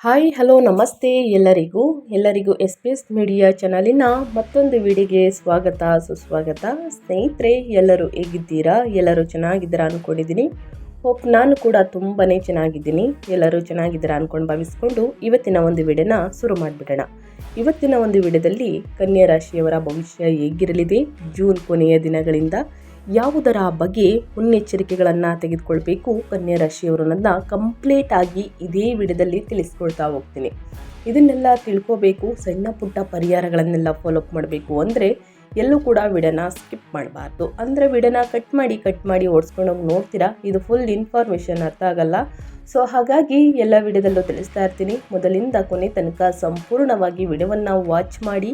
Hi hello ನಮಸ್ತೆ ಎಲ್ಲರಿಗೂ S P S media ಚಾನಲಿನ ಮತ್ತೊಂದು ವಿಡಿಯೋಗೆ ಸ್ವಾಗತ ಸುಸ್ವಾಗತ. ಸ್ನೇಹಿತರೆ, ಎಲ್ಲರೂ ಹೇಗಿದ್ದೀರಾ? ಎಲ್ಲರೂ ಚೆನ್ನಾಗಿದ್ದೀರಾ ಅಂದ್ಕೊಂಡಿದ್ದೀನಿ. ಹೋಪ್ ನಾನು ಕೂಡ ತುಂಬಾ ಚೆನ್ನಾಗಿದ್ದೀನಿ. ಎಲ್ಲರೂ ಚೆನ್ನಾಗಿದ್ದೀರಾ ಅಂದ್ಕೊಂಡು ಭಾವಿಸ್ಕೊಂಡು ಇವತ್ತಿನ ಒಂದು ವಿಡಿಯೋನ ಶುರು ಮಾಡಿಬಿಡೋಣ. ಇವತ್ತಿನ ಒಂದು ವಿಡಿಯೋದಲ್ಲಿ ಕನ್ಯಾ ರಾಶಿಯವರ ಭವಿಷ್ಯ ಹೇಗಿರಲಿದೆ, ಜೂನ್ ಕೊನೆಯ ದಿನಗಳಿಂದ ಯಾವುದರ ಬಗ್ಗೆ ಮುನ್ನೆಚ್ಚರಿಕೆಗಳನ್ನು ತೆಗೆದುಕೊಳ್ಬೇಕು ಕನ್ಯಾ ರಾಶಿಯವರು ನನ್ನ ಕಂಪ್ಲೀಟ್ ಆಗಿ ಇದೇ ವಿಡಿಯೋದಲ್ಲಿ ತಿಳಿಸ್ಕೊಳ್ತಾ ಹೋಗ್ತೀನಿ. ಇದನ್ನೆಲ್ಲ ತಿಳ್ಕೋಬೇಕು, ಸಣ್ಣ ಪುಟ್ಟ ಪರಿಹಾರಗಳನ್ನೆಲ್ಲ ಫಾಲೋಅಪ್ ಮಾಡಬೇಕು ಅಂದರೆ ಎಲ್ಲೂ ಕೂಡ ವಿಡಿಯೋನ ಸ್ಕಿಪ್ ಮಾಡಬಾರ್ದು. ಅಂದರೆ ವಿಡಿಯೋನ ಕಟ್ ಮಾಡಿ ಓಡಿಸ್ಕೊಂಡೋಗಿ ನೋಡ್ತೀರಾ, ಇದು ಫುಲ್ ಇನ್ಫಾರ್ಮೇಷನ್ ಅರ್ಥ ಆಗಲ್ಲ. ಸೊ ಹಾಗಾಗಿ ಎಲ್ಲ ವಿಡಿಯೋದಲ್ಲೂ ತಿಳಿಸ್ತಾ ಇರ್ತೀನಿ. ಮೊದಲಿಂದ ಕೊನೆ ತನಕ ಸಂಪೂರ್ಣವಾಗಿ ವಿಡಿಯೋವನ್ನು ವಾಚ್ ಮಾಡಿ.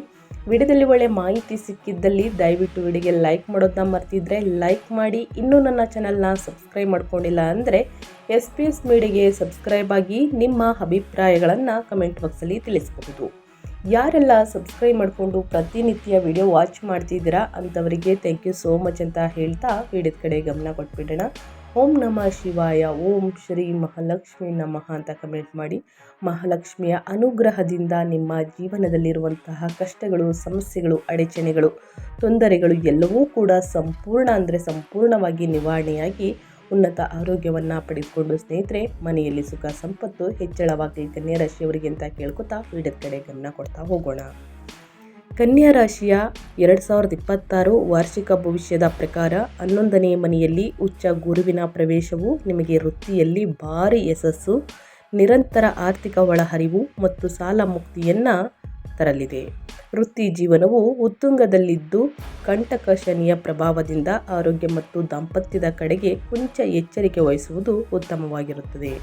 ವಿಡಿಯೋದಲ್ಲಿ ಒಳ್ಳೆ ಮಾಹಿತಿ ಸಿಕ್ಕಿದ್ದಲ್ಲಿ ದಯವಿಟ್ಟು ವಿಡಿಯೋಗೆ ಲೈಕ್ ಮಾಡೋದನ್ನ ಮರ್ತಿದ್ರೆ ಲೈಕ್ ಮಾಡಿ. ಇನ್ನೂ ನನ್ನ ಚಾನಲ್ನ ಸಬ್ಸ್ಕ್ರೈಬ್ ಮಾಡ್ಕೊಂಡಿಲ್ಲ ಅಂದರೆ ಎಸ್ ಪಿ ಎಸ್ ಮೀಡಿಯಾಗೆ ಸಬ್ಸ್ಕ್ರೈಬ್ ಆಗಿ ನಿಮ್ಮ ಅಭಿಪ್ರಾಯಗಳನ್ನು ಕಮೆಂಟ್ ಬಾಕ್ಸಲ್ಲಿ ತಿಳಿಸಬಹುದು. ಯಾರೆಲ್ಲ ಸಬ್ಸ್ಕ್ರೈಬ್ ಮಾಡಿಕೊಂಡು ಪ್ರತಿನಿತ್ಯ ವಿಡಿಯೋ ವಾಚ್ ಮಾಡ್ತಿದ್ದೀರಾ ಅಂಥವರಿಗೆ ಥ್ಯಾಂಕ್ ಯು ಸೋ ಮಚ್ ಅಂತ ಹೇಳ್ತಾ ವಿಡಿಯೋದ ಕಡೆ ಗಮನ ಕೊಟ್ಬಿಡೋಣ. ಓಂ ನಮಃ ಶಿವಾಯ, ಓಂ ಶ್ರೀ ಮಹಾಲಕ್ಷ್ಮಿ ನಮಃ ಅಂತ ಕಮೆಂಟ್ ಮಾಡಿ. ಮಹಾಲಕ್ಷ್ಮಿಯ ಅನುಗ್ರಹದಿಂದ ನಿಮ್ಮ ಜೀವನದಲ್ಲಿರುವಂತಹ ಕಷ್ಟಗಳು, ಸಮಸ್ಯೆಗಳು, ಅಡಚಣೆಗಳು, ತೊಂದರೆಗಳು ಎಲ್ಲವೂ ಕೂಡ ಸಂಪೂರ್ಣವಾಗಿ ನಿವಾರಣೆಯಾಗಿ ಉನ್ನತ ಆರೋಗ್ಯವನ್ನು ಪಡೆದುಕೊಂಡು ಸ್ನೇಹಿತರೆ ಮನೆಯಲ್ಲಿ ಸುಖ ಸಂಪತ್ತು ಹೆಚ್ಚಳವಾಗಲಿ ಕನ್ಯಾ ರಾಶಿಯವರಿಗೆ ಅಂತ ಕೇಳ್ಕೊತಾ ವಿಡಿಯೋದ ಕಡೆ ಗಮನ ಕೊಡ್ತಾ ಹೋಗೋಣ. ಕನ್ಯಾ ರಾಶಿಯ 2026 ವಾರ್ಷಿಕ ಭವಿಷ್ಯದ ಪ್ರಕಾರ 11ನೇ ಮನೆಯಲ್ಲಿ ಉಚ್ಚ ಗುರುವಿನ ಪ್ರವೇಶವು ನಿಮಗೆ ವೃತ್ತಿಯಲ್ಲಿ ಭಾರಿ ಯಶಸ್ಸು, ನಿರಂತರ ಆರ್ಥಿಕ ಒಳಹರಿವು ಮತ್ತು ಸಾಲ ಮುಕ್ತಿಯನ್ನು ತರಲಿದೆ. ವೃತ್ತಿ ಜೀವನವು ಉತ್ತುಂಗದಲ್ಲಿದ್ದು ಕಂಟಕ ಶನಿಯ ಪ್ರಭಾವದಿಂದ ಆರೋಗ್ಯ ಮತ್ತು ದಾಂಪತ್ಯದ ಕಡೆಗೆ ಕೊಂಚ ಎಚ್ಚರಿಕೆ ವಹಿಸುವುದು ಉತ್ತಮವಾಗಿರುತ್ತದೆ.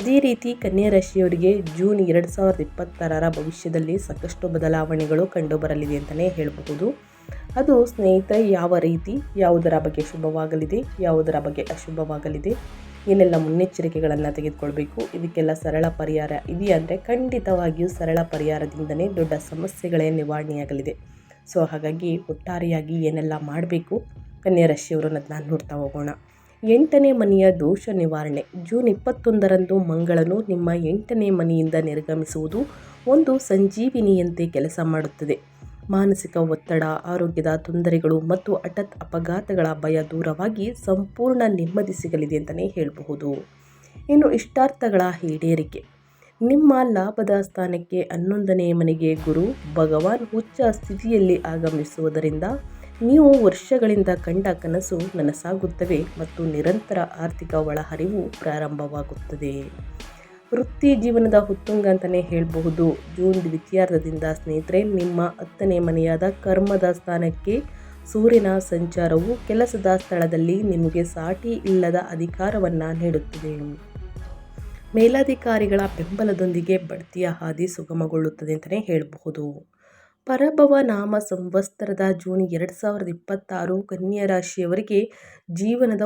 ಅದೇ ರೀತಿ ಕನ್ಯಾ ರಾಶಿಯವರಿಗೆ ಜೂನ್ 2026 ಭವಿಷ್ಯದಲ್ಲಿ ಸಾಕಷ್ಟು ಬದಲಾವಣೆಗಳು ಕಂಡುಬರಲಿದೆ ಅಂತಲೇ ಹೇಳಬಹುದು. ಅದು ಸ್ನೇಹಿತರೆ ಯಾವ ರೀತಿ, ಯಾವುದರ ಬಗ್ಗೆ ಶುಭವಾಗಲಿದೆ, ಯಾವುದರ ಬಗ್ಗೆ ಅಶುಭವಾಗಲಿದೆ, ಏನೆಲ್ಲ ಮುನ್ನೆಚ್ಚರಿಕೆಗಳನ್ನು ತೆಗೆದುಕೊಳ್ಬೇಕು, ಇದಕ್ಕೆಲ್ಲ ಸರಳ ಪರಿಹಾರ ಇದೆಯಾ ಅಂದರೆ ಖಂಡಿತವಾಗಿಯೂ ಸರಳ ಪರಿಹಾರದಿಂದನೇ ದೊಡ್ಡ ಸಮಸ್ಯೆಗಳೇ ನಿವಾರಣೆಯಾಗಲಿದೆ. ಸೊ ಹಾಗಾಗಿ ಒಟ್ಟಾರೆಯಾಗಿ ಏನೆಲ್ಲ ಮಾಡಬೇಕು ಕನ್ಯಾ ರಾಶಿಯವರು ನಾನು ನೋಡ್ತಾ ಹೋಗೋಣ. 8ನೇ ಮನೆಯ ದೋಷ ನಿವಾರಣೆ. ಜೂನ್ 21ರಂದು ಮಂಗಳನು ನಿಮ್ಮ 8ನೇ ಮನೆಯಿಂದ ನಿರ್ಗಮಿಸುವುದು ಒಂದು ಸಂಜೀವಿನಿಯಂತೆ ಕೆಲಸ ಮಾಡುತ್ತದೆ. ಮಾನಸಿಕ ಒತ್ತಡ, ಆರೋಗ್ಯದ ತೊಂದರೆಗಳು ಮತ್ತು ಹಠಾತ್ ಅಪಘಾತಗಳ ಭಯ ದೂರವಾಗಿ ಸಂಪೂರ್ಣ ನೆಮ್ಮದಿ ಸಿಗಲಿದೆ ಅಂತಲೇ ಹೇಳಬಹುದು. ಇನ್ನು ಇಷ್ಟಾರ್ಥಗಳ ಈಡೇರಿಕೆ. ನಿಮ್ಮ ಲಾಭದ ಸ್ಥಾನಕ್ಕೆ 11ನೇ ಮನೆಗೆ ಗುರು ಭಗವಾನ್ ಉಚ್ಚ ಸ್ಥಿತಿಯಲ್ಲಿ ಆಗಮಿಸುವುದರಿಂದ ನೀವು ವರ್ಷಗಳಿಂದ ಕಂಡ ಕನಸು ನನಸಾಗುತ್ತವೆ ಮತ್ತು ನಿರಂತರ ಆರ್ಥಿಕ ಒಳಹರಿವು ಪ್ರಾರಂಭವಾಗುತ್ತದೆ. ವೃತ್ತಿ ಜೀವನದ ಉತ್ತುಂಗ ಅಂತಲೇ ಹೇಳಬಹುದು. ಜೂನ್ ದ್ವಿತೀಯಾರ್ಧದಿಂದ ಸ್ನೇಹಿತರೆ ನಿಮ್ಮ 10ನೇ ಮನೆಯಾದ ಕರ್ಮದ ಸ್ಥಾನಕ್ಕೆ ಸೂರ್ಯನ ಸಂಚಾರವು ಕೆಲಸದ ಸ್ಥಳದಲ್ಲಿ ನಿಮಗೆ ಸಾಟಿ ಇಲ್ಲದ ಅಧಿಕಾರವನ್ನು ನೀಡುತ್ತದೆ. ಮೇಲಧಿಕಾರಿಗಳ ಬೆಂಬಲದೊಂದಿಗೆ ಬಡ್ತಿಯ ಹಾದಿ ಸುಗಮಗೊಳ್ಳುತ್ತದೆ ಅಂತಲೇ ಹೇಳಬಹುದು. ಪರಭವ ನಾಮ ಸಂವತ್ಸರದ ಜೂನ್ 2026 ಕನ್ಯಾ ರಾಶಿಯವರಿಗೆ ಜೀವನದ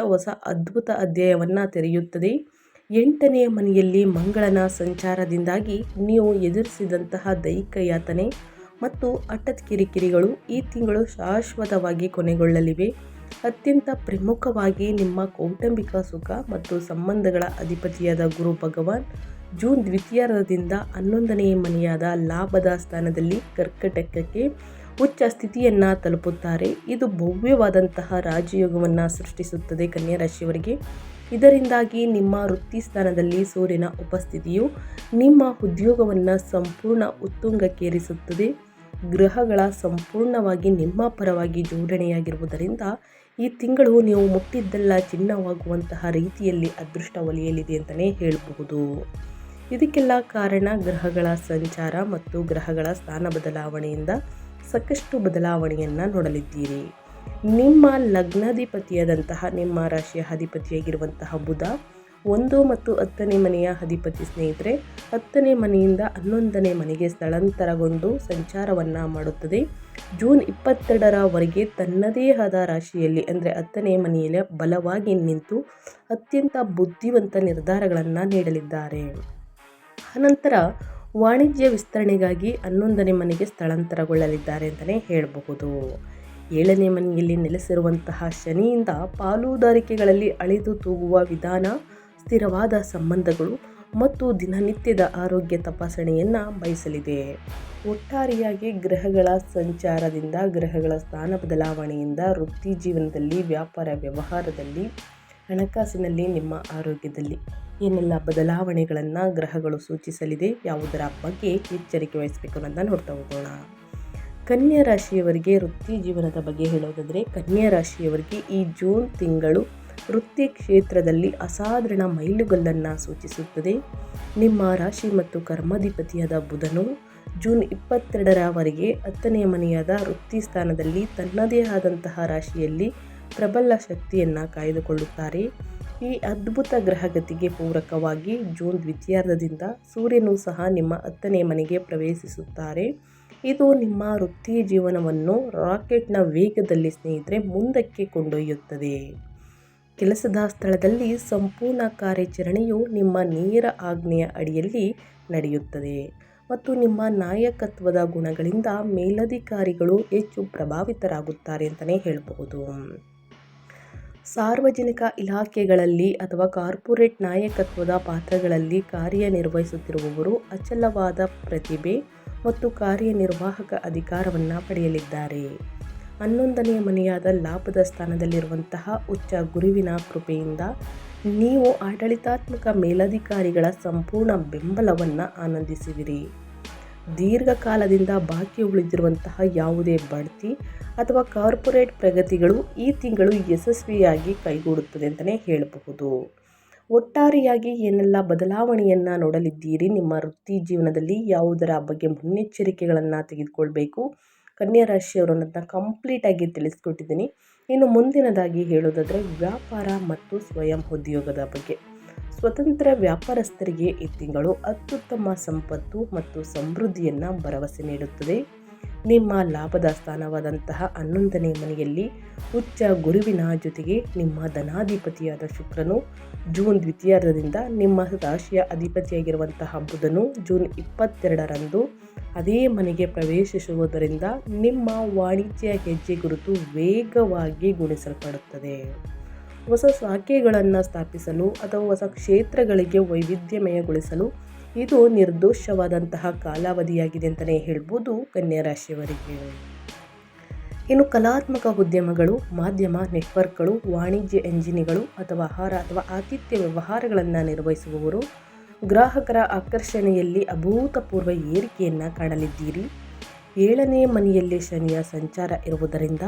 ಹೊಸ ಅದ್ಭುತ ಅಧ್ಯಾಯವನ್ನು ತೆರೆಯುತ್ತದೆ. 8ನೇ ಮನೆಯಲ್ಲಿ ಮಂಗಳನ ಸಂಚಾರದಿಂದಾಗಿ ನೀವು ಎದುರಿಸಿದಂತಹ ದೈಹಿಕ ಯಾತನೆ ಮತ್ತು ಹಠಾತ್ ಕಿರಿಕಿರಿಗಳು ಈ ತಿಂಗಳು ಶಾಶ್ವತವಾಗಿ ಕೊನೆಗೊಳ್ಳಲಿವೆ. ಅತ್ಯಂತ ಪ್ರಮುಖವಾಗಿ ನಿಮ್ಮ ಕೌಟುಂಬಿಕ ಸುಖ ಮತ್ತು ಸಂಬಂಧಗಳ ಅಧಿಪತಿಯಾದ ಗುರು ಭಗವಾನ್ ಜೂನ್ ದ್ವಿತೀಯಾರ್ಧದಿಂದ 11ನೇ ಮನೆಯಾದ ಲಾಭದ ಸ್ಥಾನದಲ್ಲಿ ಕರ್ಕಟಕಕ್ಕೆ ಉಚ್ಚ ಸ್ಥಿತಿಯನ್ನು ತಲುಪುತ್ತಾರೆ. ಇದು ಭವ್ಯವಾದಂತಹ ರಾಜಯೋಗವನ್ನು ಸೃಷ್ಟಿಸುತ್ತದೆ ಕನ್ಯಾ ರಾಶಿಯವರಿಗೆ. ಇದರಿಂದಾಗಿ ನಿಮ್ಮ ವೃತ್ತಿ ಸ್ಥಾನದಲ್ಲಿ ಸೂರ್ಯನ ಉಪಸ್ಥಿತಿಯು ನಿಮ್ಮ ಉದ್ಯೋಗವನ್ನು ಸಂಪೂರ್ಣ ಉತ್ತುಂಗಕ್ಕೇರಿಸುತ್ತದೆ. ಗ್ರಹಗಳ ಸಂಪೂರ್ಣವಾಗಿ ನಿಮ್ಮ ಪರವಾಗಿ ಜೋಡಣೆಯಾಗಿರುವುದರಿಂದ ಈ ತಿಂಗಳು ನೀವು ಮುಟ್ಟಿದ್ದೆಲ್ಲ ಚಿನ್ನವಾಗುವಂತಹ ರೀತಿಯಲ್ಲಿ ಅದೃಷ್ಟ ಒಲಿಯಲಿದೆ ಅಂತಲೇ ಹೇಳಬಹುದು. ಇದಕ್ಕೆಲ್ಲ ಕಾರಣ ಗ್ರಹಗಳ ಸಂಚಾರ ಮತ್ತು ಗ್ರಹಗಳ ಸ್ಥಾನ ಬದಲಾವಣೆಯಿಂದ ಸಾಕಷ್ಟು ಬದಲಾವಣೆಯನ್ನು ನೋಡಲಿದ್ದೀರಿ. ನಿಮ್ಮ ಲಗ್ನಾಧಿಪತಿಯಾದಂತಹ ನಿಮ್ಮ ರಾಶಿಯ ಅಧಿಪತಿಯಾಗಿರುವಂತಹ ಬುಧ 1 ಮತ್ತು 10ನೇ ಮನೆಯ ಅಧಿಪತಿ ಸ್ನೇಹಿತರೆ 10ನೇ ಮನೆಯಿಂದ 11ನೇ ಮನೆಗೆ ಸ್ಥಳಾಂತರಗೊಂಡು ಸಂಚಾರವನ್ನು ಮಾಡುತ್ತದೆ. ಜೂನ್ 22ರವರೆಗೆ ತನ್ನದೇ ಆದ ರಾಶಿಯಲ್ಲಿ ಅಂದರೆ 10ನೇ ಮನೆಯಲ್ಲಿ ಬಲವಾಗಿ ನಿಂತು ಅತ್ಯಂತ ಬುದ್ಧಿವಂತ ನಿರ್ಧಾರಗಳನ್ನು ನೀಡಲಿದ್ದಾರೆ. ಅನಂತರ ವಾಣಿಜ್ಯ ವಿಸ್ತರಣೆಗಾಗಿ 11ನೇ ಮನೆಗೆ ಸ್ಥಳಾಂತರಗೊಳ್ಳಲಿದ್ದಾರೆ ಅಂತಲೇ ಹೇಳಬಹುದು. 7ನೇ ಮನೆಯಲ್ಲಿ ನೆಲೆಸಿರುವಂತಹ ಶನಿಯಿಂದ ಪಾಲುದಾರಿಕೆಗಳಲ್ಲಿ ಅಳೆದು ತೂಗುವ ವಿಧಾನ, ಸ್ಥಿರವಾದ ಸಂಬಂಧಗಳು ಮತ್ತು ದಿನನಿತ್ಯದ ಆರೋಗ್ಯ ತಪಾಸಣೆಯನ್ನು ಬಯಸಲಿದೆ. ಒಟ್ಟಾರೆಯಾಗಿ ಗ್ರಹಗಳ ಸಂಚಾರದಿಂದ, ಗ್ರಹಗಳ ಸ್ಥಾನ ಬದಲಾವಣೆಯಿಂದ ವೃತ್ತಿ ಜೀವನದಲ್ಲಿ, ವ್ಯಾಪಾರ ವ್ಯವಹಾರದಲ್ಲಿ, ಹಣಕಾಸಿನಲ್ಲಿ, ನಿಮ್ಮ ಆರೋಗ್ಯದಲ್ಲಿ ಏನೆಲ್ಲ ಬದಲಾವಣೆಗಳನ್ನು ಗ್ರಹಗಳು ಸೂಚಿಸಲಿದೆ, ಯಾವುದರ ಬಗ್ಗೆ ಎಚ್ಚರಿಕೆ ವಹಿಸಬೇಕು ಅನ್ನೋದನ್ನ ನೋಡ್ತಾ ಹೋಗೋಣ. ಕನ್ಯಾ ರಾಶಿಯವರಿಗೆ ವೃತ್ತಿ ಜೀವನದ ಬಗ್ಗೆ ಹೇಳೋದಾದರೆ, ಕನ್ಯಾ ರಾಶಿಯವರಿಗೆ ಈ ಜೂನ್ ತಿಂಗಳು ವೃತ್ತಿ ಕ್ಷೇತ್ರದಲ್ಲಿ ಅಸಾಧಾರಣ ಮೈಲುಗಲ್ಲನ್ನು ಸೂಚಿಸುತ್ತದೆ. ನಿಮ್ಮ ರಾಶಿ ಮತ್ತು ಕರ್ಮಾಧಿಪತಿಯಾದ ಬುಧನು ಜೂನ್ 22ರವರೆಗೆ 10ನೇ ಮನೆಯಾದ ವೃತ್ತಿ ಸ್ಥಾನದಲ್ಲಿ ತನ್ನದೇ ಆದಂತಹ ರಾಶಿಯಲ್ಲಿ ಪ್ರಬಲ ಶಕ್ತಿಯನ್ನು ಕಾಯ್ದುಕೊಳ್ಳುತ್ತಾರೆ. ಈ ಅದ್ಭುತ ಗ್ರಹಗತಿಗೆ ಪೂರಕವಾಗಿ ಜೂನ್ ದ್ವಿತೀಯಾರ್ಧದಿಂದ ಸೂರ್ಯನು ಸಹ ನಿಮ್ಮ 10ನೇ ಮನೆಗೆ ಪ್ರವೇಶಿಸುತ್ತಾರೆ. ಇದು ನಿಮ್ಮ ವೃತ್ತಿ ಜೀವನವನ್ನು ರಾಕೆಟ್ನ ವೇಗದಲ್ಲಿ ಸ್ನೇಹಿತರೆ ಮುಂದಕ್ಕೆ ಕೊಂಡೊಯ್ಯುತ್ತದೆ. ಕೆಲಸದ ಸ್ಥಳದಲ್ಲಿ ಸಂಪೂರ್ಣ ಕಾರ್ಯಾಚರಣೆಯು ನಿಮ್ಮ ನೇರ ಆಜ್ಞೆಯ ಅಡಿಯಲ್ಲಿ ನಡೆಯುತ್ತದೆ ಮತ್ತು ನಿಮ್ಮ ನಾಯಕತ್ವದ ಗುಣಗಳಿಂದ ಮೇಲಧಿಕಾರಿಗಳು ಹೆಚ್ಚು ಪ್ರಭಾವಿತರಾಗುತ್ತಾರೆ ಅಂತಲೇ ಹೇಳಬಹುದು. ಸಾರ್ವಜನಿಕ ಇಲಾಖೆಗಳಲ್ಲಿ ಅಥವಾ ಕಾರ್ಪೊರೇಟ್ ನಾಯಕತ್ವದ ಪಾತ್ರಗಳಲ್ಲಿ ಕಾರ್ಯನಿರ್ವಹಿಸುತ್ತಿರುವವರು ಅಚಲವಾದ ಪ್ರತಿಭೆ ಮತ್ತು ಕಾರ್ಯನಿರ್ವಾಹಕ ಅಧಿಕಾರವನ್ನು ಪಡೆಯಲಿದ್ದಾರೆ. 11ನೇ ಮನೆಯಾದ ಲಾಭದ ಸ್ಥಾನದಲ್ಲಿರುವಂತಹ ಉಚ್ಚ ಗುರುವಿನ ಕೃಪೆಯಿಂದ ನೀವು ಆಡಳಿತಾತ್ಮಕ ಮೇಲಧಿಕಾರಿಗಳ ಸಂಪೂರ್ಣ ಬೆಂಬಲವನ್ನು ಆನಂದಿಸುವಿರಿ. ದೀರ್ಘಕಾಲದಿಂದ ಬಾಕಿ ಉಳಿದಿರುವಂತಹ ಯಾವುದೇ ಬಡ್ತಿ ಅಥವಾ ಕಾರ್ಪೊರೇಟ್ ಪ್ರಗತಿಗಳು ಈ ತಿಂಗಳು ಯಶಸ್ವಿಯಾಗಿ ಕೈಗೂಡುತ್ತದೆ ಅಂತಲೇ ಹೇಳಬಹುದು. ಒಟ್ಟಾರೆಯಾಗಿ ಏನೆಲ್ಲ ಬದಲಾವಣೆಯನ್ನು ನೋಡಲಿದ್ದೀರಿ, ನಿಮ್ಮ ವೃತ್ತಿ ಜೀವನದಲ್ಲಿ ಯಾವುದರ ಬಗ್ಗೆ ಮುನ್ನೆಚ್ಚರಿಕೆಗಳನ್ನು ತೆಗೆದುಕೊಳ್ಬೇಕು, ಕನ್ಯಾ ರಾಶಿಯವರು ಅನ್ನೋದನ್ನ ಕಂಪ್ಲೀಟಾಗಿ ತಿಳಿಸ್ಕೊಟ್ಟಿದ್ದೀನಿ. ಇನ್ನು ಮುಂದಿನದಾಗಿ ಹೇಳೋದಾದರೆ ವ್ಯಾಪಾರ ಮತ್ತು ಸ್ವಯಂ ಉದ್ಯೋಗದ ಬಗ್ಗೆ. ಸ್ವತಂತ್ರ ವ್ಯಾಪಾರಸ್ಥರಿಗೆ ಈ ತಿಂಗಳು ಅತ್ಯುತ್ತಮ ಸಂಪತ್ತು ಮತ್ತು ಸಮೃದ್ಧಿಯನ್ನು ಭರವಸೆ ನೀಡುತ್ತದೆ. ನಿಮ್ಮ ಲಾಭದ ಸ್ಥಾನವಾದಂತಹ 11ನೇ ಮನೆಯಲ್ಲಿ ಉಚ್ಚ ಗುರುವಿನ ಜೊತೆಗೆ ನಿಮ್ಮ ಧನಾಧಿಪತಿಯಾದ ಶುಕ್ರನು ಜೂನ್ ದ್ವಿತೀಯಾರ್ಧದಿಂದ, ನಿಮ್ಮ ರಾಶಿಯ ಅಧಿಪತಿಯಾಗಿರುವಂತಹ ಬುಧನು ಜೂನ್ 22ರಂದು ಅದೇ ಮನೆಗೆ ಪ್ರವೇಶಿಸುವುದರಿಂದ ನಿಮ್ಮ ವಾಣಿಜ್ಯ ಹೆಜ್ಜೆ ಗುರುತು ವೇಗವಾಗಿ ಗುಣಿಸಲ್ಪಡುತ್ತದೆ. ಹೊಸ ಶಾಖೆಗಳನ್ನು ಸ್ಥಾಪಿಸಲು ಅಥವಾ ಹೊಸ ಕ್ಷೇತ್ರಗಳಿಗೆ ವೈವಿಧ್ಯಮಯಗೊಳಿಸಲು ಇದು ನಿರ್ದೋಷವಾದಂತಹ ಕಾಲಾವಧಿಯಾಗಿದೆ ಅಂತಲೇ ಹೇಳ್ಬೋದು ಕನ್ಯಾ ರಾಶಿಯವರಿಗೆ. ಇನ್ನು ಕಲಾತ್ಮಕ ಉದ್ಯಮಗಳು, ಮಾಧ್ಯಮ ನೆಟ್ವರ್ಕ್ಗಳು, ವಾಣಿಜ್ಯ ಎಂಜಿನಿಗಳು ಅಥವಾ ಆಹಾರ ಅಥವಾ ಆತಿಥ್ಯ ವ್ಯವಹಾರಗಳನ್ನು ನಿರ್ವಹಿಸುವವರು ಗ್ರಾಹಕರ ಆಕರ್ಷಣೆಯಲ್ಲಿ ಅಭೂತಪೂರ್ವ ಏರಿಕೆಯನ್ನು ಕಾಣಲಿದ್ದೀರಿ. 7ನೇ ಮನೆಯಲ್ಲಿ ಶನಿಯ ಸಂಚಾರ ಇರುವುದರಿಂದ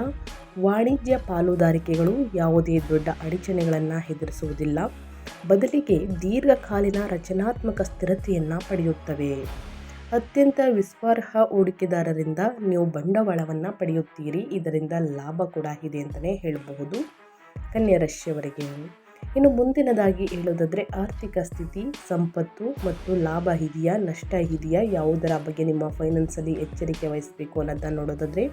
ವಾಣಿಜ್ಯ ಪಾಲುದಾರಿಕೆಗಳು ಯಾವುದೇ ದೊಡ್ಡ ಅಡಚಣೆಗಳನ್ನು ಎದುರಿಸುವುದಿಲ್ಲ, ಬದಲಿಗೆ ದೀರ್ಘಕಾಲೀನ ರಚನಾತ್ಮಕ ಸ್ಥಿರತೆಯನ್ನು ಪಡೆಯುತ್ತವೆ. ಅತ್ಯಂತ ವಿಶ್ವಾಸಾರ್ಹ ಹೂಡಿಕೆದಾರರಿಂದ ನೀವು ಬಂಡವಾಳವನ್ನು ಪಡೆಯುತ್ತೀರಿ, ಇದರಿಂದ ಲಾಭ ಕೂಡ ಇದೆ ಅಂತಲೇ ಹೇಳಬಹುದು ಕನ್ಯಾ ರಾಶಿಯವರಿಗೆ. ಇನ್ನು ಮುಂದಿನದಾಗಿ ಹೇಳೋದಾದರೆ ಆರ್ಥಿಕ ಸ್ಥಿತಿ, ಸಂಪತ್ತು ಮತ್ತು ಲಾಭ ಇದೆಯಾ, ನಷ್ಟ ಇದೆಯಾ, ಯಾವುದರ ಬಗ್ಗೆ ನಿಮ್ಮ ಫೈನಾನ್ಸಲ್ಲಿ ಎಚ್ಚರಿಕೆ ವಹಿಸಬೇಕು ಅನ್ನೋದನ್ನು ನೋಡೋದಾದರೆ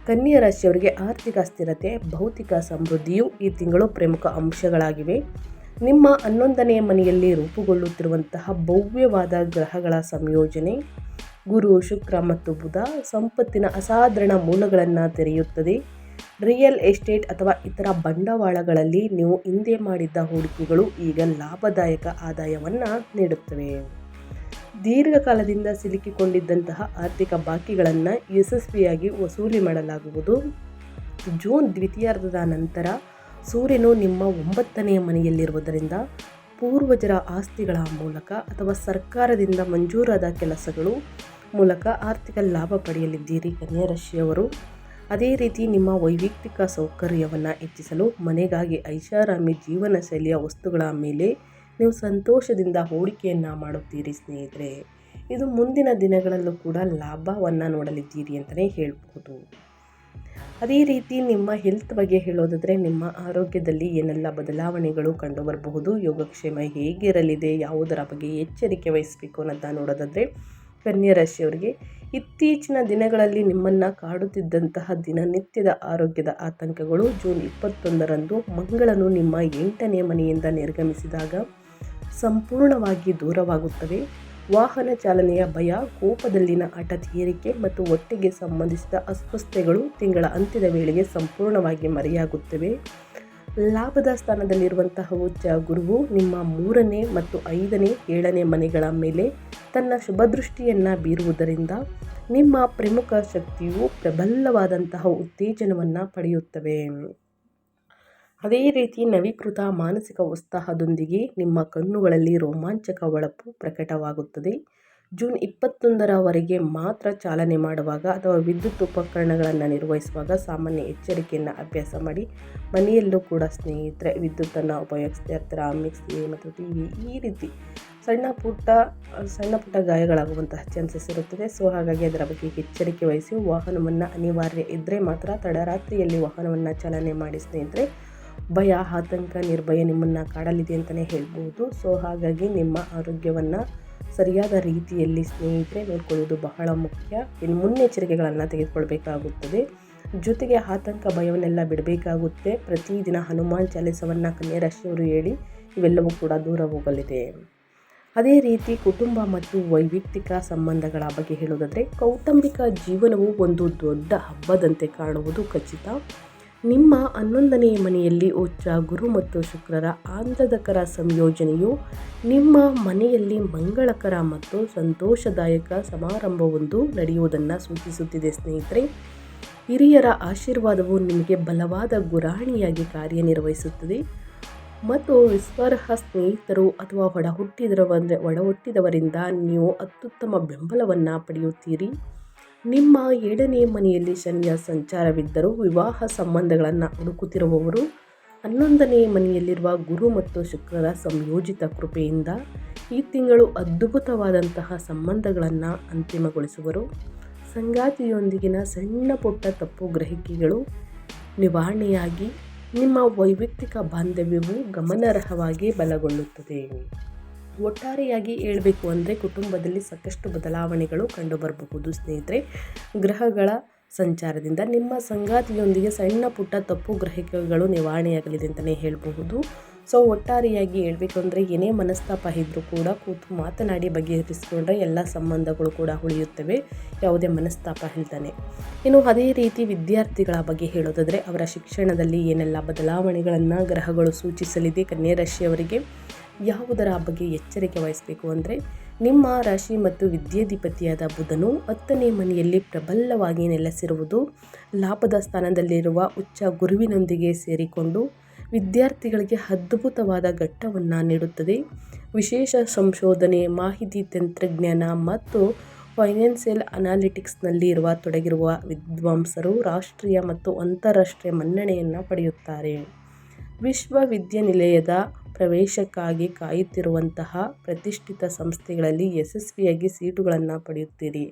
ಕನ್ಯಾ ರಾಶಿಯವರಿಗೆ ಆರ್ಥಿಕ ಸ್ಥಿರತೆ, ಭೌತಿಕ ಸಮೃದ್ಧಿಯು ಈ ತಿಂಗಳು ಪ್ರಮುಖ ಅಂಶಗಳಾಗಿವೆ. ನಿಮ್ಮ 11ನೇ ಮನೆಯಲ್ಲಿ ರೂಪುಗೊಳ್ಳುತ್ತಿರುವಂತಹ ಭವ್ಯವಾದ ಗ್ರಹಗಳ ಸಂಯೋಜನೆ ಗುರು, ಶುಕ್ರ ಮತ್ತು ಬುಧ ಸಂಪತ್ತಿನ ಅಸಾಧಾರಣ ಮೂಲಗಳನ್ನು ತೆರೆಯುತ್ತದೆ. ರಿಯಲ್ ಎಸ್ಟೇಟ್ ಅಥವಾ ಇತರ ಬಂಡವಾಳಗಳಲ್ಲಿ ನೀವು ಹಿಂದೆ ಮಾಡಿದ್ದ ಹೂಡಿಕೆಗಳು ಈಗ ಲಾಭದಾಯಕ ಆದಾಯವನ್ನು ನೀಡುತ್ತವೆ. ದೀರ್ಘಕಾಲದಿಂದ ಸಿಲುಕಿಕೊಂಡಿದ್ದಂತಹ ಆರ್ಥಿಕ ಬಾಕಿಗಳನ್ನು ಯಶಸ್ವಿಯಾಗಿ ವಸೂಲಿ ಮಾಡಲಾಗುವುದು. ಜೂನ್ ದ್ವಿತೀಯಾರ್ಧದ ನಂತರ ಸೂರ್ಯನು ನಿಮ್ಮ 9ನೇ ಮನೆಯಲ್ಲಿರುವುದರಿಂದ ಪೂರ್ವಜರ ಆಸ್ತಿಗಳ ಮೂಲಕ ಅಥವಾ ಸರ್ಕಾರದಿಂದ ಮಂಜೂರಾದ ಕೆಲಸಗಳು ಮೂಲಕ ಆರ್ಥಿಕ ಲಾಭ ಪಡೆಯಲಿದ್ದೀರಿ ಕನ್ಯಾ ರಾಶಿಯವರು. ಅದೇ ರೀತಿ ನಿಮ್ಮ ವೈಯಕ್ತಿಕ ಸೌಕರ್ಯವನ್ನು ಹೆಚ್ಚಿಸಲು ಮನೆಗಾಗಿ ಐಷಾರಾಮಿ ಜೀವನ ಶೈಲಿಯ ವಸ್ತುಗಳ ಮೇಲೆ ನೀವು ಸಂತೋಷದಿಂದ ಹೂಡಿಕೆಯನ್ನು ಮಾಡುತ್ತೀರಿ ಸ್ನೇಹಿತರೆ. ಇದು ಮುಂದಿನ ದಿನಗಳಲ್ಲೂ ಕೂಡ ಲಾಭವನ್ನು ನೋಡಲಿದ್ದೀರಿ ಅಂತಲೇ ಹೇಳಬಹುದು. ಅದೇ ರೀತಿ ನಿಮ್ಮ ಹೆಲ್ತ್ ಬಗ್ಗೆ ಹೇಳೋದಾದರೆ ನಿಮ್ಮ ಆರೋಗ್ಯದಲ್ಲಿ ಏನೆಲ್ಲ ಬದಲಾವಣೆಗಳು ಕಂಡುಬರಬಹುದು, ಯೋಗಕ್ಷೇಮ ಹೇಗಿರಲಿದೆ, ಯಾವುದರ ಬಗ್ಗೆ ಎಚ್ಚರಿಕೆ ವಹಿಸಬೇಕು ಅನ್ನೋದನ್ನು ನೋಡೋದಾದರೆ ಕನ್ಯಾ ರಾಶಿಯವರಿಗೆ ಇತ್ತೀಚಿನ ದಿನಗಳಲ್ಲಿ ನಿಮ್ಮನ್ನು ಕಾಡುತ್ತಿದ್ದಂತಹ ದಿನನಿತ್ಯದ ಆರೋಗ್ಯದ ಆತಂಕಗಳು ಜೂನ್ 21ರಂದು ಮಂಗಳನು ನಿಮ್ಮ 8ನೇ ಮನೆಯಿಂದ ನಿರ್ಗಮಿಸಿದಾಗ ಸಂಪೂರ್ಣವಾಗಿ ದೂರವಾಗುತ್ತವೆ. ವಾಹನ ಚಾಲನೆಯ ಭಯ, ಕೋಪದಲ್ಲಿನ ಹಠಾತ್ ಏರಿಕೆ ಮತ್ತು ಹೊಟ್ಟೆಗೆ ಸಂಬಂಧಿಸಿದ ಅಸ್ವಸ್ಥತೆಗಳು ತಿಂಗಳ ಅಂತ್ಯದ ವೇಳೆಗೆ ಸಂಪೂರ್ಣವಾಗಿ ಮರೆಯಾಗುತ್ತವೆ. ಲಾಭದ ಸ್ಥಾನದಲ್ಲಿರುವಂತಹ ಉಚ್ಚ ಗುರುವು ನಿಮ್ಮ 3ನೇ ಮತ್ತು 5ನೇ 7ನೇ ಮನೆಗಳ ಮೇಲೆ ತನ್ನ ಶುಭ ದೃಷ್ಟಿಯನ್ನು ಬೀರುವುದರಿಂದ ನಿಮ್ಮ ಪ್ರಮುಖ ಶಕ್ತಿಯು ಪ್ರಬಲವಾದಂತಹ ಉತ್ತೇಜನವನ್ನು ಪಡೆಯುತ್ತವೆ. ಅದೇ ರೀತಿ ನವೀಕೃತ ಮಾನಸಿಕ ಉತ್ಸಾಹದೊಂದಿಗೆ ನಿಮ್ಮ ಕಣ್ಣುಗಳಲ್ಲಿ ರೋಮಾಂಚಕ ಹೊಳಪು ಪ್ರಕಟವಾಗುತ್ತದೆ. ಜೂನ್ 21ರವರೆಗೆ ಮಾತ್ರ ಚಾಲನೆ ಮಾಡುವಾಗ ಅಥವಾ ವಿದ್ಯುತ್ ಉಪಕರಣಗಳನ್ನು ನಿರ್ವಹಿಸುವಾಗ ಸಾಮಾನ್ಯ ಎಚ್ಚರಿಕೆಯನ್ನು ಅಭ್ಯಾಸ ಮಾಡಿ. ಮನೆಯಲ್ಲೂ ಕೂಡ ಸ್ನೇಹಿತರೆ ವಿದ್ಯುತ್ತನ್ನು ಉಪಯೋಗಿಸದೇ ಇರ್ತೀರ, ಮಿಕ್ಸಿ ಮತ್ತು TV ಈ ರೀತಿ ಸಣ್ಣ ಪುಟ್ಟ ಗಾಯಗಳಾಗುವಂತಹ ಚಾನ್ಸಸ್ ಇರುತ್ತದೆ. ಸೊ ಹಾಗಾಗಿ ಅದರ ಬಗ್ಗೆ ಎಚ್ಚರಿಕೆ ವಹಿಸಿ. ವಾಹನವನ್ನು ಅನಿವಾರ್ಯ ಇದ್ದರೆ ಮಾತ್ರ ತಡರಾತ್ರಿಯಲ್ಲಿ ವಾಹನವನ್ನು ಚಾಲನೆ ಮಾಡಿ ಸ್ನೇಹಿತರೆ. ಭಯ, ಆತಂಕ, ನಿರ್ಭಯ ನಿಮ್ಮನ್ನು ಕಾಡಲಿದೆ ಅಂತಲೇ ಹೇಳ್ಬೋದು. ಸೊ ಹಾಗಾಗಿ ನಿಮ್ಮ ಆರೋಗ್ಯವನ್ನು ಸರಿಯಾದ ರೀತಿಯಲ್ಲಿ ಸ್ನೇಹಿತರೆ ನೋಡ್ಕೊಳ್ಳೋದು ಬಹಳ ಮುಖ್ಯ. ಇನ್ನು ಮುನ್ನೆಚ್ಚರಿಕೆಗಳನ್ನು ತೆಗೆದುಕೊಳ್ಬೇಕಾಗುತ್ತದೆ. ಜೊತೆಗೆ ಆತಂಕ, ಭಯವನ್ನೆಲ್ಲ ಬಿಡಬೇಕಾಗುತ್ತೆ. ಪ್ರತಿದಿನ ಹನುಮಾನ್ ಚಾಲಿಸವನ್ನು ಕನ್ಯಾ ರಾಶಿಯವರು ಹೇಳಿ ಇವೆಲ್ಲವೂ ಕೂಡ ದೂರ ಹೋಗಲಿದೆ. ಅದೇ ರೀತಿ ಕುಟುಂಬ ಮತ್ತು ವೈಯಕ್ತಿಕ ಸಂಬಂಧಗಳ ಬಗ್ಗೆ ಹೇಳೋದಾದರೆ, ಕೌಟುಂಬಿಕ ಜೀವನವು ಒಂದು ದೊಡ್ಡ ಹಬ್ಬದಂತೆ ಕಾಣುವುದು ಖಚಿತ. ನಿಮ್ಮ 11ನೇ ಮನೆಯಲ್ಲಿ ಉಚ್ಚ ಗುರು ಮತ್ತು ಶುಕ್ರರ ಆನಂದಕರ ಸಂಯೋಜನೆಯು ನಿಮ್ಮ ಮನೆಯಲ್ಲಿ ಮಂಗಳಕರ ಮತ್ತು ಸಂತೋಷದಾಯಕ ಸಮಾರಂಭವೊಂದು ನಡೆಯುವುದನ್ನು ಸೂಚಿಸುತ್ತಿದೆ ಸ್ನೇಹಿತರೆ. ಹಿರಿಯರ ಆಶೀರ್ವಾದವು ನಿಮಗೆ ಬಲವಾದ ಗುರಾಣಿಯಾಗಿ ಕಾರ್ಯನಿರ್ವಹಿಸುತ್ತದೆ ಮತ್ತು ವಿಶ್ವಾಸಾರ್ಹ ಸ್ನೇಹಿತರು ಅಥವಾ ಒಡಹುಟ್ಟಿದವರಿಂದ ನೀವು ಅತ್ಯುತ್ತಮ ಬೆಂಬಲವನ್ನು ಪಡೆಯುತ್ತೀರಿ. ನಿಮ್ಮ 7ನೇ ಮನೆಯಲ್ಲಿ ಶನಿಯ ಸಂಚಾರವಿದ್ದರೂ ವಿವಾಹ ಸಂಬಂಧಗಳನ್ನು ಹುಡುಕುತ್ತಿರುವವರು 11ನೇ ಮನೆಯಲ್ಲಿರುವ ಗುರು ಮತ್ತು ಶುಕ್ರರ ಸಂಯೋಜಿತ ಕೃಪೆಯಿಂದ ಈ ತಿಂಗಳು ಅದ್ಭುತವಾದಂತಹ ಸಂಬಂಧಗಳನ್ನು ಅಂತಿಮಗೊಳಿಸುವರು. ಸಂಗಾತಿಯೊಂದಿಗಿನ ಸಣ್ಣ ಪುಟ್ಟ ತಪ್ಪು ಗ್ರಹಿಕೆಗಳು ನಿವಾರಣೆಯಾಗಿ ನಿಮ್ಮ ವೈಯಕ್ತಿಕ ಬಾಂಧವ್ಯವು ಗಮನಾರ್ಹವಾಗಿ ಬಲಗೊಳ್ಳುತ್ತದೆ. ಒಟ್ಟಾರೆಯಾಗಿ ಹೇಳಬೇಕು ಅಂದರೆ ಕುಟುಂಬದಲ್ಲಿ ಸಾಕಷ್ಟು ಬದಲಾವಣೆಗಳು ಕಂಡುಬರಬಹುದು ಸ್ನೇಹಿತರೆ. ಗ್ರಹಗಳ ಸಂಚಾರದಿಂದ ನಿಮ್ಮ ಸಂಗಾತಿಯೊಂದಿಗೆ ಸಣ್ಣ ಪುಟ್ಟ ತಪ್ಪು ಗ್ರಹಿಕೆಗಳು ನಿವಾರಣೆಯಾಗಲಿದೆ ಅಂತಲೇ ಹೇಳಬಹುದು. ಸೊ ಒಟ್ಟಾರೆಯಾಗಿ ಹೇಳಬೇಕು ಅಂದರೆ ಏನೇ ಮನಸ್ತಾಪ ಇದ್ದರೂ ಕೂಡ ಕೂತು ಮಾತನಾಡಿ ಬಗೆಹರಿಸಿಕೊಂಡ್ರೆ ಎಲ್ಲ ಸಂಬಂಧಗಳು ಕೂಡ ಉಳಿಯುತ್ತವೆ, ಯಾವುದೇ ಮನಸ್ತಾಪ ಇಲ್ದಾನೆ. ಇನ್ನು ಅದೇ ರೀತಿ ವಿದ್ಯಾರ್ಥಿಗಳ ಬಗ್ಗೆ ಹೇಳೋದಾದರೆ, ಅವರ ಶಿಕ್ಷಣದಲ್ಲಿ ಏನೆಲ್ಲ ಬದಲಾವಣೆಗಳನ್ನು ಗ್ರಹಗಳು ಸೂಚಿಸಲಿದೆ ಕನ್ಯಾ ರಾಶಿಯವರಿಗೆ, ಯಾವುದರ ಬಗ್ಗೆ ಎಚ್ಚರಿಕೆ ವಹಿಸಬೇಕು ಅಂದರೆ, ನಿಮ್ಮ ರಾಶಿ ಮತ್ತು ವಿದ್ಯಾಧಿಪತಿಯಾದ ಬುಧನು 10ನೇ ಮನೆಯಲ್ಲಿ ಪ್ರಬಲವಾಗಿ ನೆಲೆಸಿರುವುದು ಲಾಭದ ಸ್ಥಾನದಲ್ಲಿರುವ ಉಚ್ಚ ಗುರುವಿನೊಂದಿಗೆ ಸೇರಿಕೊಂಡು ವಿದ್ಯಾರ್ಥಿಗಳಿಗೆ ಅದ್ಭುತವಾದ ಘಟ್ಟವನ್ನು ನೀಡುತ್ತದೆ. ವಿಶೇಷ ಸಂಶೋಧನೆ, ಮಾಹಿತಿ ತಂತ್ರಜ್ಞಾನ ಮತ್ತು ಫೈನಾನ್ಷಿಯಲ್ ಅನಾಲಿಟಿಕ್ಸ್ನಲ್ಲಿ ತೊಡಗಿರುವ ವಿದ್ವಾಂಸರು ರಾಷ್ಟ್ರೀಯ ಮತ್ತು ಅಂತಾರಾಷ್ಟ್ರೀಯ ಮನ್ನಣೆಯನ್ನು ಪಡೆಯುತ್ತಾರೆ. ವಿಶ್ವವಿದ್ಯಾನಿಲಯದ ಪ್ರವೇಶಕ್ಕಾಗಿ ಕಾಯುತ್ತಿರುವಂತಹ ಪ್ರತಿಷ್ಠಿತ ಸಂಸ್ಥೆಗಳಲ್ಲಿ ಯಶಸ್ವಿಯಾಗಿ ಸೀಟುಗಳನ್ನು ಪಡೆಯುತ್ತೀರಿ.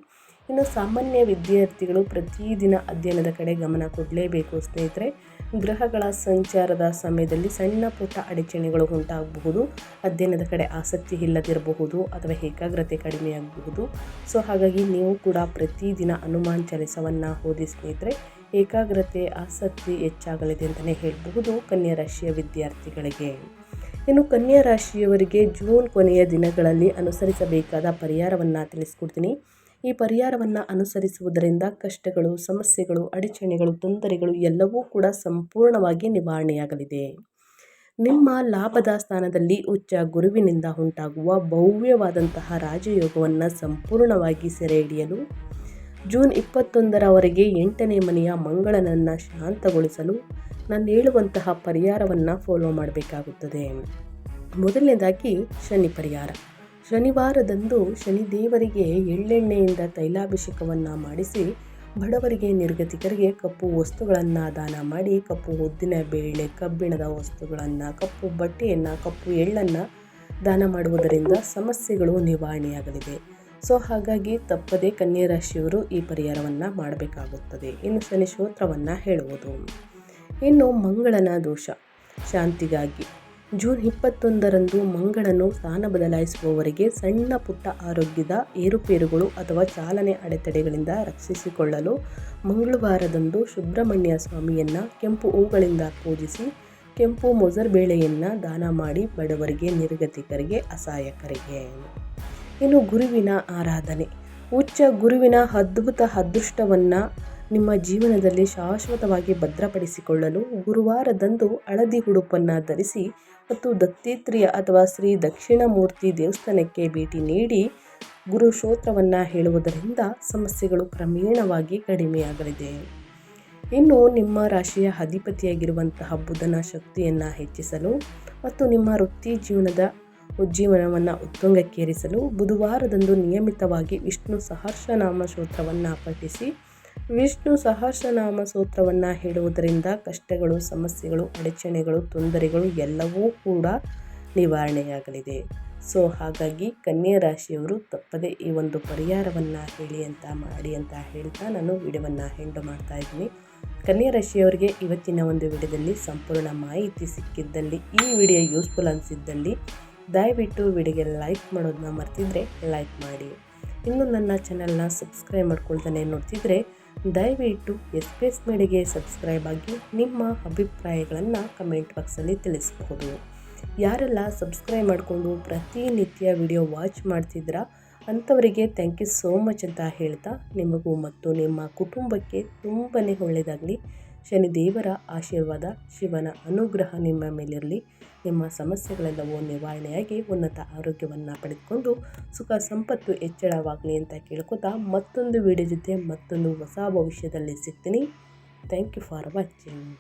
ಇನ್ನು ಸಾಮಾನ್ಯ ವಿದ್ಯಾರ್ಥಿಗಳು ಪ್ರತಿದಿನ ಅಧ್ಯಯನದ ಕಡೆ ಗಮನ ಕೊಡಲೇಬೇಕು ಸ್ನೇಹಿತರೆ. ಗ್ರಹಗಳ ಸಂಚಾರದ ಸಮಯದಲ್ಲಿ ಸಣ್ಣ ಪುಟ್ಟ ಅಡಚಣೆಗಳು ಉಂಟಾಗಬಹುದು. ಅಧ್ಯಯನದ ಕಡೆ ಆಸಕ್ತಿ ಇಲ್ಲದಿರಬಹುದು ಅಥವಾ ಏಕಾಗ್ರತೆ ಕಡಿಮೆಯಾಗಬಹುದು. ಸೊ ಹಾಗಾಗಿ ನೀವು ಕೂಡ ಪ್ರತಿದಿನ ಹನುಮಾನ್ ಚಾಲಿಸವನ್ನು ಓದಿ ಸ್ನೇಹಿತರೆ. ಏಕಾಗ್ರತೆ, ಆಸಕ್ತಿ ಹೆಚ್ಚಾಗಲಿದೆ ಅಂತಲೇ ಹೇಳಬಹುದು ಕನ್ಯಾ ರಾಶಿಯ ವಿದ್ಯಾರ್ಥಿಗಳಿಗೆ. ಇನ್ನು ಕನ್ಯಾ ರಾಶಿಯವರಿಗೆ ಜೂನ್ ಕೊನೆಯ ದಿನಗಳಲ್ಲಿ ಅನುಸರಿಸಬೇಕಾದ ಪರಿಹಾರವನ್ನು ತಿಳಿಸ್ಕೊಡ್ತೀನಿ. ಈ ಪರಿಹಾರವನ್ನು ಅನುಸರಿಸುವುದರಿಂದ ಕಷ್ಟಗಳು, ಸಮಸ್ಯೆಗಳು, ಅಡಚಣೆಗಳು, ತೊಂದರೆಗಳು ಎಲ್ಲವೂ ಕೂಡ ಸಂಪೂರ್ಣವಾಗಿ ನಿವಾರಣೆಯಾಗಲಿದೆ. ನಿಮ್ಮ ಲಾಭದ ಸ್ಥಾನದಲ್ಲಿ ಉಚ್ಚ ಗುರುವಿನಿಂದ ಉಂಟಾಗುವ ಭವ್ಯವಾದಂತಹ ರಾಜಯೋಗವನ್ನು ಸಂಪೂರ್ಣವಾಗಿ ಸೆರೆ ಹಿಡಿಯಲು ಜೂನ್ 21ರವರೆಗೆ 8ನೇ ಮನೆಯ ಮಂಗಳನನ್ನು ಶಾಂತಗೊಳಿಸಲು ನಾನು ಹೇಳುವಂತಹ ಪರಿಹಾರವನ್ನು ಫಾಲೋ ಮಾಡಬೇಕಾಗುತ್ತದೆ. ಮೊದಲನೇದಾಗಿ ಶನಿ ಪರಿಹಾರ. ಶನಿವಾರದಂದು ಶನಿದೇವರಿಗೆ ಎಳ್ಳೆಣ್ಣೆಯಿಂದ ತೈಲಾಭಿಷೇಕವನ್ನು ಮಾಡಿಸಿ ಬಡವರಿಗೆ, ನಿರ್ಗತಿಕರಿಗೆ ಕಪ್ಪು ವಸ್ತುಗಳನ್ನು ದಾನ ಮಾಡಿ, ಕಪ್ಪು ಉದ್ದಿನ ಬೇಳೆ, ಕಬ್ಬಿಣದ ವಸ್ತುಗಳನ್ನು, ಕಪ್ಪು ಬಟ್ಟೆಯನ್ನು, ಕಪ್ಪು ಎಳ್ಳನ್ನು ದಾನ ಮಾಡುವುದರಿಂದ ಸಮಸ್ಯೆಗಳು ನಿವಾರಣೆಯಾಗಲಿದೆ. ಸೊ ಹಾಗಾಗಿ ತಪ್ಪದೇ ಕನ್ಯಾ ರಾಶಿಯವರು ಈ ಪರಿಹಾರವನ್ನು ಮಾಡಬೇಕಾಗುತ್ತದೆ. ಇನ್ನು ಶನಿ ಸ್ತೋತ್ರವನ್ನು ಹೇಳುವುದು. ಇನ್ನು ಮಂಗಳನ ದೋಷ ಶಾಂತಿಗಾಗಿ ಜೂನ್ 21ರಂದು ಮಂಗಳನು ಸ್ಥಾನ ಬದಲಾಯಿಸುವವರೆಗೆ ಸಣ್ಣ ಪುಟ್ಟ ಆರೋಗ್ಯದ ಏರುಪೇರುಗಳು ಅಥವಾ ಚಾಲನೆ ಅಡೆತಡೆಗಳಿಂದ ರಕ್ಷಿಸಿಕೊಳ್ಳಲು ಮಂಗಳವಾರದಂದು ಸುಬ್ರಹ್ಮಣ್ಯ ಸ್ವಾಮಿಯನ್ನು ಕೆಂಪು ಹೂಗಳಿಂದ ಪೂಜಿಸಿ, ಕೆಂಪು ಮೊಸರುಬೇಳೆಯನ್ನು ದಾನ ಮಾಡಿ ಬಡವರಿಗೆ, ನಿರ್ಗತಿಕರಿಗೆ, ಅಸಹಾಯಕರಿಗೆ. ಇನ್ನು ಗುರುವಿನ ಆರಾಧನೆ. ಉಚ್ಚ ಗುರುವಿನ ಅದ್ಭುತ ಅದೃಷ್ಟವನ್ನು ನಿಮ್ಮ ಜೀವನದಲ್ಲಿ ಶಾಶ್ವತವಾಗಿ ಭದ್ರಪಡಿಸಿಕೊಳ್ಳಲು ಗುರುವಾರದಂದು ಹಳದಿ ಉಡುಪನ್ನು ಧರಿಸಿ ಮತ್ತು ದತ್ತಾತ್ರೇಯ ಅಥವಾ ಶ್ರೀ ದಕ್ಷಿಣಾಮೂರ್ತಿ ದೇವಸ್ಥಾನಕ್ಕೆ ಭೇಟಿ ನೀಡಿ ಗುರು ಸ್ತೋತ್ರವನ್ನು ಹೇಳುವುದರಿಂದ ಸಮಸ್ಯೆಗಳು ಕ್ರಮೇಣವಾಗಿ ಕಡಿಮೆಯಾಗಲಿದೆ. ಇನ್ನು ನಿಮ್ಮ ರಾಶಿಯ ಅಧಿಪತಿಯಾಗಿರುವಂತಹ ಬುಧನ ಶಕ್ತಿಯನ್ನು ಹೆಚ್ಚಿಸಲು ಮತ್ತು ನಿಮ್ಮ ವೃತ್ತಿ ಜೀವನವನ್ನು ಉತ್ತುಂಗಕ್ಕೇರಿಸಲು ಬುಧವಾರದಂದು ನಿಯಮಿತವಾಗಿ ವಿಷ್ಣು ಸಹಸ್ರನಾಮ ಸ್ತೋತ್ರವನ್ನು ಪಠಿಸಿ. ವಿಷ್ಣು ಸಹಸ್ರನಾಮ ಸ್ತೋತ್ರವನ್ನು ಹೇಳುವುದರಿಂದ ಕಷ್ಟಗಳು, ಸಮಸ್ಯೆಗಳು, ಅಡಚಣೆಗಳು, ತೊಂದರೆಗಳು ಎಲ್ಲವೂ ಕೂಡ ನಿವಾರಣೆಯಾಗಲಿದೆ. ಸೊ ಹಾಗಾಗಿ ಕನ್ಯಾ ರಾಶಿಯವರು ತಪ್ಪದೆ ಈ ಒಂದು ಪರಿಹಾರವನ್ನು ಮಾಡಿ ಅಂತ ಹೇಳ್ತಾ ನಾನು ವಿಡಿಯೋವನ್ನು ಎಂಡ್ ಮಾಡ್ತಾ ಇದ್ದೀನಿ. ಕನ್ಯಾ ರಾಶಿಯವರಿಗೆ ಇವತ್ತಿನ ಒಂದು ವಿಡಿಯೋದಲ್ಲಿ ಸಂಪೂರ್ಣ ಮಾಹಿತಿ ಸಿಕ್ಕಿದ್ದಲ್ಲಿ, ಈ ವಿಡಿಯೋ ಯೂಸ್ಫುಲ್ ಅನಿಸಿದ್ದಲ್ಲಿ ದಯವಿಟ್ಟು ವಿಡಿಯೋಗೆ ಲೈಕ್ ಮಾಡೋದನ್ನ ಮರ್ತಿದ್ರೆ ಲೈಕ್ ಮಾಡಿ. ಇನ್ನು ನನ್ನ ಚಾನಲ್ನ ಸಬ್ಸ್ಕ್ರೈಬ್ ಮಾಡ್ಕೊಳ್ತಾನೆ ನೋಡ್ತಿದ್ರೆ ದಯವಿಟ್ಟು SPS ಮೀಡಿಯಾಗೆ ಸಬ್ಸ್ಕ್ರೈಬ್ ಆಗಿ ನಿಮ್ಮ ಅಭಿಪ್ರಾಯಗಳನ್ನು ಕಮೆಂಟ್ ಬಾಕ್ಸಲ್ಲಿ ತಿಳಿಸಬಹುದು. ಯಾರೆಲ್ಲ ಸಬ್ಸ್ಕ್ರೈಬ್ ಮಾಡಿಕೊಂಡು ಪ್ರತಿನಿತ್ಯ ವಿಡಿಯೋ ವಾಚ್ ಮಾಡ್ತಿದ್ದೀರಾ ಅಂಥವರಿಗೆ ಥ್ಯಾಂಕ್ ಯು ಸೋ ಮಚ್ ಅಂತ ಹೇಳ್ತಾ, ನಿಮಗೂ ಮತ್ತು ನಿಮ್ಮ ಕುಟುಂಬಕ್ಕೆ ತುಂಬಾ ಒಳ್ಳೆಯದಾಗಲಿ. ಶನಿದೇವರ ಆಶೀರ್ವಾದ, ಶಿವನ ಅನುಗ್ರಹ ನಿಮ್ಮ ಮೇಲಿರಲಿ. ನಿಮ್ಮ ಸಮಸ್ಯೆಗಳೆಲ್ಲವೂ ನಿವಾರಣೆಯಾಗಿ ಉನ್ನತ ಆರೋಗ್ಯವನ್ನು ಪಡೆದುಕೊಂಡು ಸುಖ ಸಂಪತ್ತು ಹೆಚ್ಚಳವಾಗಲಿ ಅಂತ ಕೇಳ್ಕೊತಾ ಮತ್ತೊಂದು ವಿಡಿಯೋ ಜೊತೆ ಮತ್ತೊಂದು ಹೊಸ ಭವಿಷ್ಯದಲ್ಲಿ ಸಿಗ್ತೀನಿ. Thank you for watching.